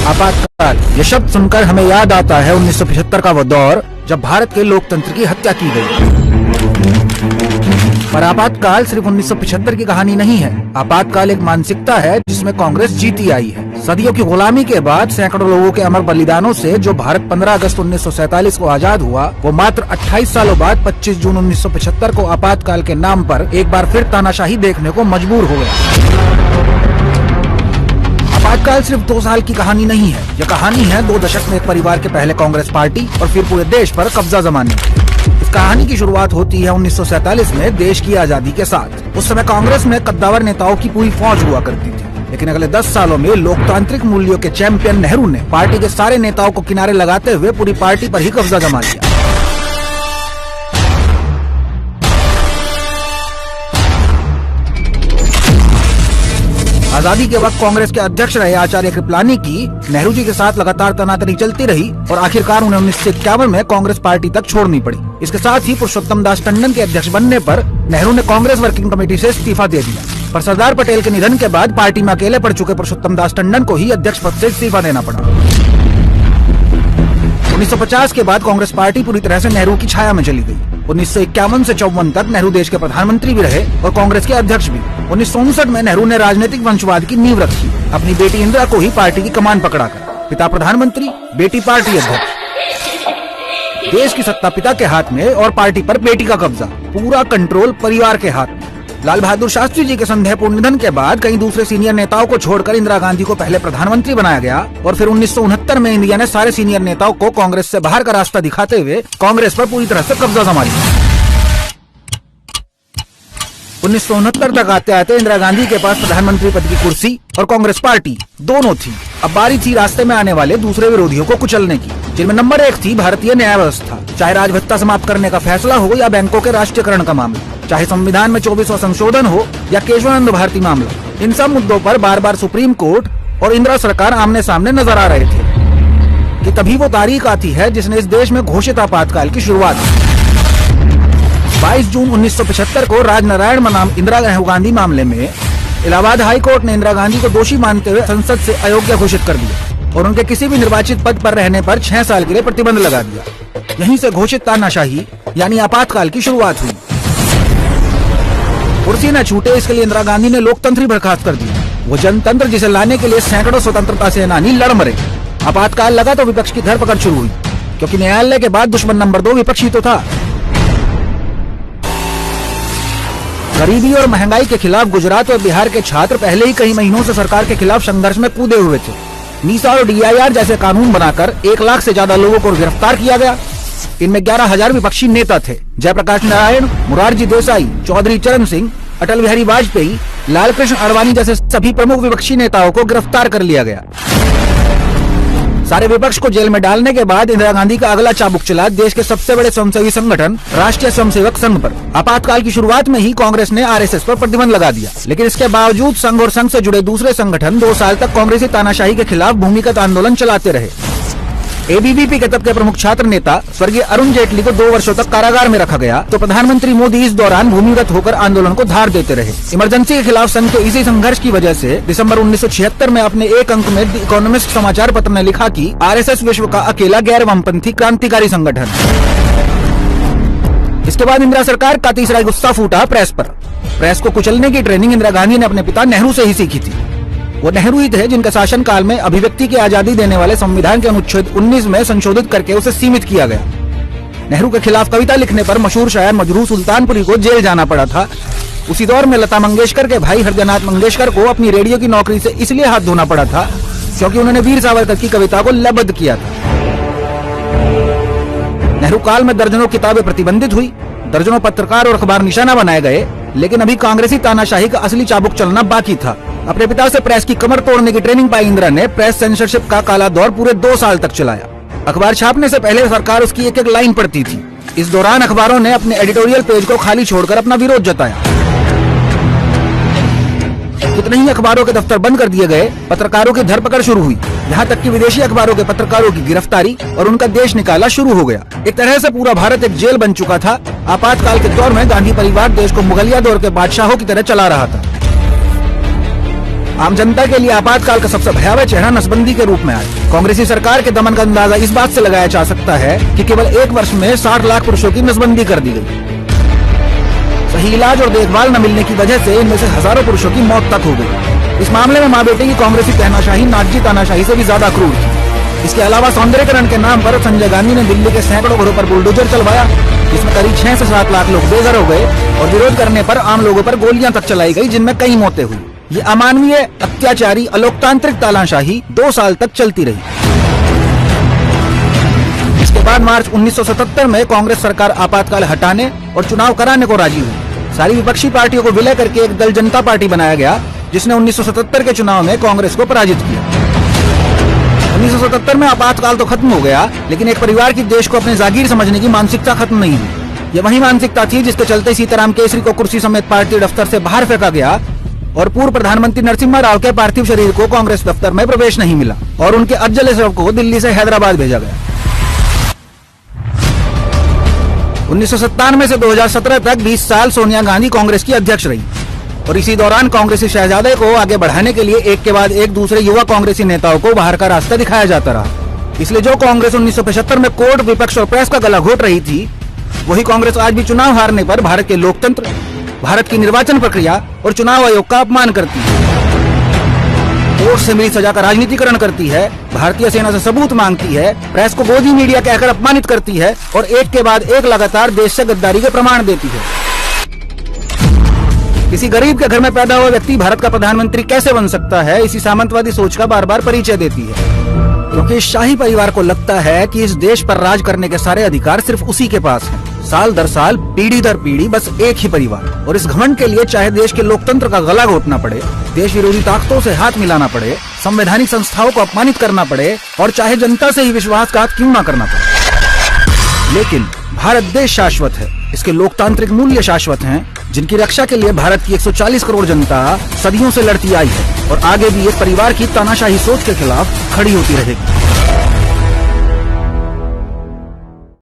आपातकाल, यह शब्द सुनकर हमें याद आता है 1975 का वो दौर जब भारत के लोकतंत्र की हत्या की गई। पर आपातकाल सिर्फ 1975 की कहानी नहीं है। आपातकाल एक मानसिकता है जिसमें कांग्रेस जीती आई है। सदियों की गुलामी के बाद सैकड़ों लोगों के अमर बलिदानों से जो भारत 15 अगस्त 1947 को आजाद हुआ, वो मात्र 28 सालों बाद 25 जून 1975 को आपातकाल के नाम पर एक बार फिर तानाशाही देखने को मजबूर हो गया। आपातकाल सिर्फ 2 साल की कहानी नहीं है, यह कहानी है 2 दशक में एक परिवार के पहले कांग्रेस पार्टी और फिर पूरे देश पर कब्जा जमाने की। इस कहानी की शुरुआत होती है 1947 में देश की आजादी के साथ। उस समय कांग्रेस में कद्दावर नेताओं की पूरी फौज हुआ करती थी, लेकिन अगले 10 सालों में लोकतांत्रिक मूल्यों के चैंपियन नेहरू ने पार्टी के सारे नेताओं को किनारे लगाते हुए पूरी पार्टी पर ही कब्जा जमा लिया। आजादी के वक्त कांग्रेस के अध्यक्ष रहे आचार्य कृपलानी की नेहरू जी के साथ लगातार तनातनी चलती रही और आखिरकार उन्हें 1951 में कांग्रेस पार्टी तक छोड़नी पड़ी। इसके साथ ही पुरुषोत्तम दास टंडन के अध्यक्ष बनने पर नेहरू ने कांग्रेस वर्किंग कमेटी से इस्तीफा दे दिया। पर सरदार पटेल के निधन के बाद पार्टी में अकेले पड़ चुके पुरुषोत्तम दास टंडन को ही अध्यक्ष पद से इस्तीफा देना पड़ा। 1950 के बाद कांग्रेस पार्टी पूरी तरह से नेहरू की छाया में चली गई। 1951 से 54 तक नेहरू देश के प्रधानमंत्री भी रहे और कांग्रेस के अध्यक्ष भी। 1959 में नेहरू ने राजनीतिक वंशवाद की नींव रखी, अपनी बेटी इंदिरा को ही पार्टी की कमान पकड़ाकर। पिता प्रधानमंत्री, बेटी पार्टी अध्यक्ष। देश की सत्ता पिता के हाथ में और पार्टी पर बेटी का कब्जा, पूरा कंट्रोल परिवार के हाथ में। लाल बहादुर शास्त्री जी के संदेहपूर्ण निधन के बाद कई दूसरे सीनियर नेताओं को छोड़कर इंदिरा गांधी को पहले प्रधानमंत्री बनाया गया और फिर 1969 में इंडिया ने सारे सीनियर नेताओं को कांग्रेस से बाहर का रास्ता दिखाते हुए कांग्रेस पर पूरी तरह से कब्जा जमा लिया। 1969 तक आते आते इंदिरा गांधी के पास प्रधानमंत्री पद की कुर्सी और कांग्रेस पार्टी दोनों थी। अब बारी थी रास्ते में आने वाले दूसरे विरोधियों को कुचलने की, जिनमें नंबर 1 थी भारतीय न्याय व्यवस्था। चाहे राजभत्ता समाप्त करने का फैसला हो या बैंकों के राष्ट्रीयकरण का मामला, चाहे संविधान में 24वां संशोधन हो या केशवानंद भारती मामला, इन सब मुद्दों पर बार बार सुप्रीम कोर्ट और इंदिरा सरकार आमने सामने नजर आ रहे थे कि तभी वो तारीख आती है जिसने इस देश में घोषित आपातकाल की शुरुआत की। 22 जून 1975 को राजनारायण बनाम इंदिरा गांधी मामले में इलाहाबाद हाई कोर्ट ने इंदिरा गांधी को दोषी मानते हुए संसद से अयोग्य घोषित कर दिया और उनके किसी भी निर्वाचित पद पर रहने पर 6 साल के लिए प्रतिबंध लगा दिया। यहीं से घोषित तानाशाही यानी आपातकाल की शुरुआत हुई। कुर्सी न छूटे इसके लिए इंदिरा गांधी ने लोकतंत्र ही बर्खास्त कर दिया, वो जनतंत्र जिसे लाने के लिए सैकड़ों स्वतंत्रता सेनानी लड़ मरे। आपातकाल लगा तो विपक्ष की धरपकड़ शुरू हुई, क्योंकि न्यायालय के बाद दुश्मन नंबर 2 विपक्ष ही तो था। गरीबी और महंगाई के खिलाफ गुजरात और बिहार के छात्र पहले ही कई महीनों से सरकार के खिलाफ संघर्ष में कूदे हुए थे। नीसा और DIR जैसे कानून बनाकर 1 लाख से ज्यादा लोगों को गिरफ्तार किया गया। इनमें 11,000 विपक्षी नेता थे। जयप्रकाश नारायण, मुरारजी देसाई, चौधरी चरण सिंह, अटल बिहारी वाजपेयी, लालकृष्ण आडवाणी जैसे सभी प्रमुख विपक्षी नेताओं को गिरफ्तार कर लिया गया। सारे विपक्ष को जेल में डालने के बाद इंदिरा गांधी का अगला चाबुक चला देश के सबसे बड़े स्वयंसेवी संगठन राष्ट्रीय स्वयंसेवक संघ पर। आपातकाल की शुरुआत में ही कांग्रेस ने RSS पर प्रतिबंध लगा दिया, लेकिन इसके बावजूद संघ और संघ से जुड़े दूसरे संगठन 2 साल तक कांग्रेसी तानाशाही के खिलाफ भूमिगत आंदोलन चलाते रहे। ABVP के तब के प्रमुख छात्र नेता स्वर्गीय अरुण जेटली को 2 वर्षों तक कारागार में रखा गया, तो प्रधानमंत्री मोदी इस दौरान भूमिगत होकर आंदोलन को धार देते रहे। इमरजेंसी के खिलाफ संघ के इसी संघर्ष की वजह से दिसंबर 1976 में अपने एक अंक में द इकोनॉमिस्ट समाचार पत्र ने लिखा कि RSS विश्व का अकेला गैर वामपंथी क्रांतिकारी संगठन। इसके बाद इंदिरा सरकार का तीसरा गुस्सा फूटा प्रेस पर। प्रेस को कुचलने की ट्रेनिंग इंदिरा गांधी ने अपने पिता नेहरू से ही सीखी थी। वो नेहरू ही थे जिनके शासनकाल में अभिव्यक्ति की आजादी देने वाले संविधान के अनुच्छेद 19 में संशोधित करके उसे सीमित किया गया। नेहरू के खिलाफ कविता लिखने पर मशहूर शायर मजरूह सुल्तानपुरी को जेल जाना पड़ा था। उसी दौर में लता मंगेशकर के भाई हरजनाथ मंगेशकर को अपनी रेडियो की नौकरी से इसलिए हाथ धोना पड़ा था क्योंकि उन्होंने वीर सावरकर की कविता को लयबद्ध किया था। नेहरू काल में दर्जनों किताबें प्रतिबंधित हुई, दर्जनों पत्रकार और अखबार निशाना बनाए गए, लेकिन अभी कांग्रेसी तानाशाही का असली चाबुक चलना बाकी था। अपने पिता से प्रेस की कमर तोड़ने की ट्रेनिंग पाई इंदिरा ने प्रेस सेंसरशिप का काला दौर पूरे 2 साल तक चलाया। अखबार छापने से पहले सरकार उसकी एक-एक लाइन पढ़ती थी। इस दौरान अखबारों ने अपने एडिटोरियल पेज को खाली छोड़कर अपना विरोध जताया। कितने ही अखबारों के दफ्तर बंद कर दिए गए, पत्रकारों की धरपकड़ शुरू हुई, यहाँ तक कि विदेशी अखबारों के पत्रकारों की गिरफ्तारी और उनका देश निकाला शुरू हो गया। एक तरह से पूरा भारत एक जेल बन चुका था। आपातकाल के दौर में गांधी परिवार देश को मुगलिया दौर के बादशाहों की तरह चला रहा था। आम जनता के लिए आपातकाल का सबसे भयावह चेहरा नसबंदी के रूप में आया। कांग्रेसी सरकार के दमन का अंदाजा इस बात से लगाया जा सकता है कि केवल एक वर्ष में 60 लाख पुरुषों की नसबंदी कर दी गई। सही इलाज और देखभाल न मिलने की वजह से इनमें से हजारों पुरुषों की मौत तक हो गई। इस मामले में माँ बेटे की कांग्रेसी तानाशाही नाटजी तानाशाही से भी ज्यादा क्रूर थी। इसके अलावा सौंदर्यकरण के नाम पर संजय गांधी ने दिल्ली के सैकड़ों घरों पर बुलडोजर चलवाया, जिसमें करीब 6 से 7 लाख लोग बेघर हो गए और विरोध करने पर आम लोगों पर गोलियां तक चलाई गई, जिनमें कई मौतें हुई। ये अमानवीय, अत्याचारी, अलोकतांत्रिक तानाशाही 2 साल तक चलती रही। इसके बाद मार्च 1977 में कांग्रेस सरकार आपातकाल हटाने और चुनाव कराने को राजी हुई। सारी विपक्षी पार्टियों को विलय करके एक दल जनता पार्टी बनाया गया, जिसने 1977 के चुनाव में कांग्रेस को पराजित किया। 1977 में आपातकाल तो खत्म हो गया, लेकिन एक परिवार की देश को अपने जागीर समझने की मानसिकता खत्म नहीं हुई। यह वही मानसिकता थी जिसके चलते सीताराम केसरी को कुर्सी समेत पार्टी दफ्तर से बाहर फेंका गया और पूर्व प्रधानमंत्री नरसिम्हा राव के पार्थिव शरीर को कांग्रेस दफ्तर में प्रवेश नहीं मिला और उनके अजले शव को दिल्ली से हैदराबाद भेजा गया। 1997 से 2017 तक 20 साल सोनिया गांधी कांग्रेस की अध्यक्ष रही और इसी दौरान कांग्रेसी शहजादे को आगे बढ़ाने के लिए एक के बाद एक दूसरे युवा कांग्रेसी नेताओं को बाहर का रास्ता दिखाया जाता रहा। इसलिए जो कांग्रेस 1975 में कोर्ट, विपक्ष और प्रेस का गला घोट रही थी, वही कांग्रेस आज भी चुनाव हारने पर भारत के लोकतंत्र, भारत की निर्वाचन प्रक्रिया और चुनाव आयोग का अपमान करती है। कोर्ट से मिली सजा का राजनीतिकरण करती है, भारतीय सेना से सबूत मांगती है, प्रेस को गोदी मीडिया कहकर अपमानित करती है और एक के बाद एक लगातार देश से गद्दारी के प्रमाण देती है। किसी गरीब के घर में पैदा हुआ व्यक्ति भारत का प्रधानमंत्री कैसे बन सकता है, इसी सामंतवादी सोच का बार बार परिचय देती है, क्योंकि इस शाही परिवार को लगता है कि इस देश पर राज करने के सारे अधिकार सिर्फ उसी के पास हैं। साल दर साल, पीढ़ी दर पीढ़ी बस एक ही परिवार, और इस घमंड के लिए चाहे देश के लोकतंत्र का गला घोटना पड़े, देश विरोधी ताकतों से हाथ मिलाना पड़े, संवैधानिक संस्थाओं को अपमानित करना पड़े और चाहे जनता से ही विश्वासघात क्यों न करना पड़े, लेकिन भारत देश शाश्वत है, इसके लोकतांत्रिक मूल्य शाश्वत हैं, जिनकी रक्षा के लिए भारत की 140 करोड़ जनता सदियों से लड़ती आई है और आगे भी एक परिवार की तानाशाही सोच के खिलाफ खड़ी होती रहेगी।